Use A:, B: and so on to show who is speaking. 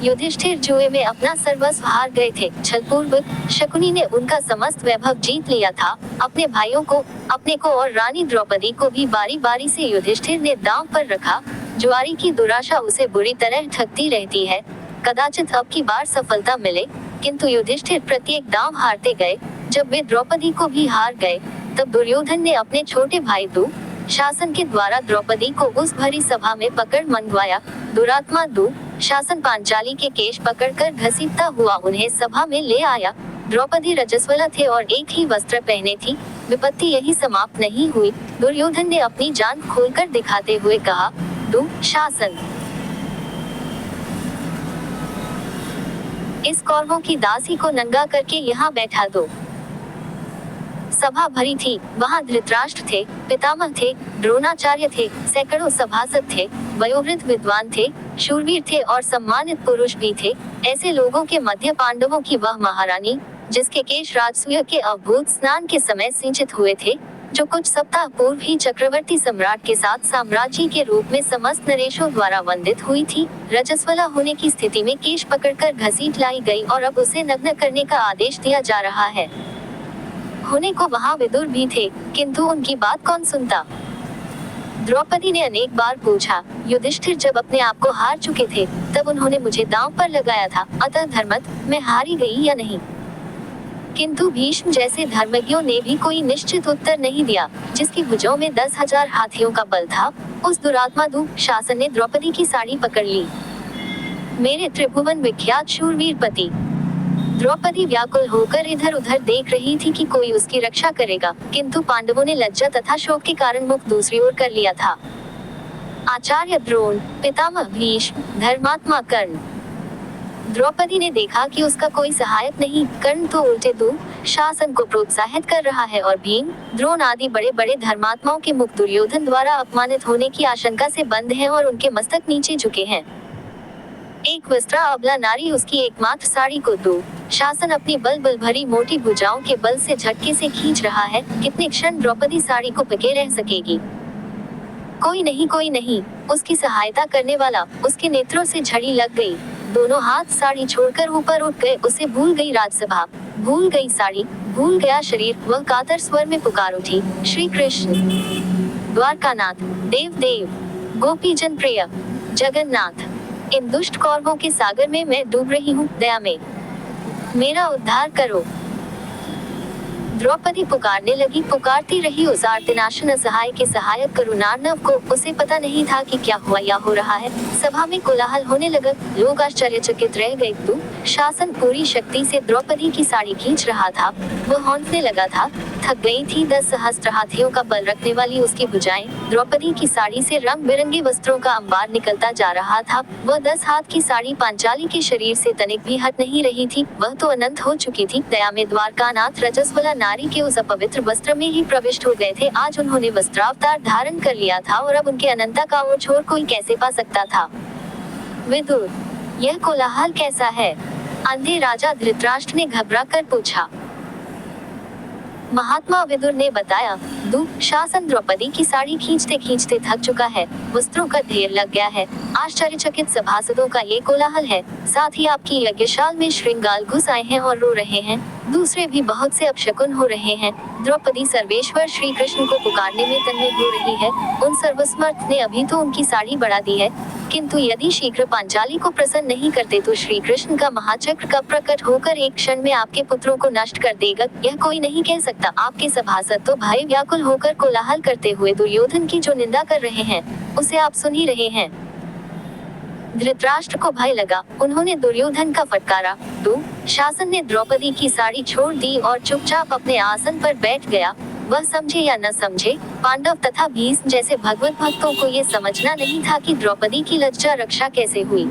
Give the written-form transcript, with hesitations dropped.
A: युधिष्ठिर जुए में अपना सर्वस्व हार गए थे। छलपूर्वक शकुनी ने उनका समस्त वैभव जीत लिया था। अपने भाइयों को, अपने को और रानी द्रौपदी को भी बारी बारी से युधिष्ठिर ने दांव पर रखा। जुआरी की दुराशा उसे बुरी तरह ठगती रहती है। कदाचित अब की बार सफलता मिले, किंतु युधिष्ठिर प्रत्येक दांव हारते गए। जब वे द्रौपदी को भी हार गए, तब दुर्योधन ने अपने छोटे भाई दुःशासन के द्वारा द्रौपदी को उस भरी सभा में पकड़ मंगवाया। दुरात्मा दुःशासन पांचाली के केश पकड़कर घसीटता हुआ उन्हें सभा में ले आया। द्रौपदी रजस्वला थे और एक ही वस्त्र पहने थी। विपत्ति यही समाप्त नहीं हुई। दुर्योधन ने अपनी जान खोलकर दिखाते हुए कहा, दुःशासन, इस कौरवों की दासी को नंगा करके यहाँ बैठा दो। सभा भरी थी। वहाँ धृतराष्ट्र थे, पितामह थे, द्रोणाचार्य थे, सैकड़ों सभासद थे, वयोवृद्ध विद्वान थे, शूरवीर थे और सम्मानित पुरुष भी थे। ऐसे लोगों के मध्य पांडवों की वह महारानी, जिसके केश राजसूय के अवभूत स्नान के समय सिंचित हुए थे, जो कुछ सप्ताह पूर्व ही चक्रवर्ती सम्राट के साथ साम्राज्य के रूप में समस्त नरेशों द्वारा वंदित हुई थी, रजस्वला होने की स्थिति में केश पकड़कर घसीट लाई गई और अब उसे नग्न करने का आदेश दिया जा रहा है। होने को वहाँ विदुर भी थे, किंतु उनकी बात कौन सुनता। द्रौपदी ने अनेक बार पूछा। युधिष्ठिर जब अपने आप को हार चुके थे, तब उन्होंने मुझे दांव पर लगाया था, अतः धर्मत मैं हारी गई या नहीं। किंतु भीष्म जैसे धर्मज्ञों ने भी कोई निश्चित उत्तर नहीं दिया। जिसकी भुजाओं में 10,000 हाथियों का बल था, उस दुरात्मा दुःशासन ने द्रौपदी की साड़ी पकड़ ली। मेरे त्रिभुवन विख्यात शूरवीर पति। द्रौपदी व्याकुल होकर इधर उधर देख रही थी कि कोई उसकी रक्षा करेगा, किंतु पांडवों ने लज्जा तथा शोक के कारण मुख दूसरी ओर कर लिया था। आचार्य द्रोण, पितामह भीष्म, धर्मात्मा कर्ण। द्रौपदी ने देखा कि उसका कोई सहायक नहीं। कर्ण तो उल्टे दुःशासन को प्रोत्साहित कर रहा है और भीम, द्रोण आदि बड़े बड़े धर्मात्माओं के मुख दुर्योधन द्वारा अपमानित होने की आशंका से बंद हैं और उनके मस्तक नीचे झुके हैं। एक वस्त्रा अबला नारी उसकी एकमात्र साड़ी को दुःशासन अपनी बल भरी मोटी भुजाओं के बल से झटके से खींच रहा है। कितने क्षण द्रौपदी साड़ी को पकड़े रह सकेगी। कोई नहीं, उसकी सहायता करने वाला। उसके नेत्रों से झड़ी लग गई। दोनों हाथ साड़ी छोड़कर ऊपर उठ गए। उसे भूल गई राजसभा, भूल गई साड़ी, भूल गया शरीर। वह कातर स्वर में पुकार उठी, श्री कृष्ण, द्वारकानाथ, देव, गोपीजन प्रिय, जगन्नाथ, इन दुष्ट कौरवों के सागर में मैं डूब रही हूँ, दया में मेरा उद्धार करो। द्रौपदी पुकारने लगी, पुकारती रही उस आर्तिनाशन असहाय के सहायक करुणार्णव को। उसे पता नहीं था कि क्या हुआ या हो रहा है। सभा में कोलाहल होने लगा। लोग आश्चर्यचकित रह गए। दुःशासन पूरी शक्ति से द्रौपदी की साड़ी खींच रहा था। वह हौंकने लगा था। थक गई थी 10 सहस्त्र हाथियों का बल रखने वाली उसकी भुजाएं। द्रौपदी की साड़ी से रंग बिरंगे वस्त्रों का अंबार निकलता जा रहा था। वह 10 हाथ की साड़ी पांचाली के शरीर से तनिक भी हट नहीं रही थी। वह तो अनंत हो चुकी थी। दया में द्वारकानाथ रजस्वला नारी के उस अपवित्र वस्त्र में ही प्रविष्ट हो गए थे। आज उन्होंने वस्त्रावतार धारण कर लिया था और अब उनके अनंता का वो छोर कोई कैसे पा सकता था। विदुर, यह कोलाहल कैसा है? अंधे राजा धृतराष्ट्र ने घबरा कर पूछा। महात्मा विदुर ने बताया, दुःशासन द्रौपदी की साड़ी खींचते खींचते थक चुका है। वस्त्रों का ढेर लग गया है। आश्चर्यचकित सभासदों का ये कोलाहल है। साथ ही आपकी यज्ञशाल में श्रृंगाल घुस आए हैं और रो रहे हैं। दूसरे भी बहुत से अपशकुन हो रहे हैं। द्रौपदी सर्वेश्वर श्री कृष्ण को पुकारने में तन्मय हो रही है। उन सर्वसमर्थ ने अभी तो उनकी साड़ी बढ़ा दी है, किंतु यदि शीघ्र पांचाली को प्रसन्न नहीं करते तो श्री कृष्ण का महाचक्र कब प्रकट होकर एक क्षण में आपके पुत्रों को नष्ट कर देगा, यह कोई नहीं कह सकता। आपके सभासद तो भाई व्याकुल होकर कोलाहल करते हुए दुर्योधन की जो निंदा कर रहे हैं, उसे आप सुन ही रहे हैं। धृतराष्ट्र को भय लगा। उन्होंने दुर्योधन का फटकारा। दुःशासन ने द्रौपदी की साड़ी छोड़ दी और चुपचाप अपने आसन पर बैठ गया। वह समझे या न समझे, पांडव तथा भीष्म जैसे भगवत भक्तों को ये समझना नहीं था कि द्रौपदी की लज्जा रक्षा कैसे हुई।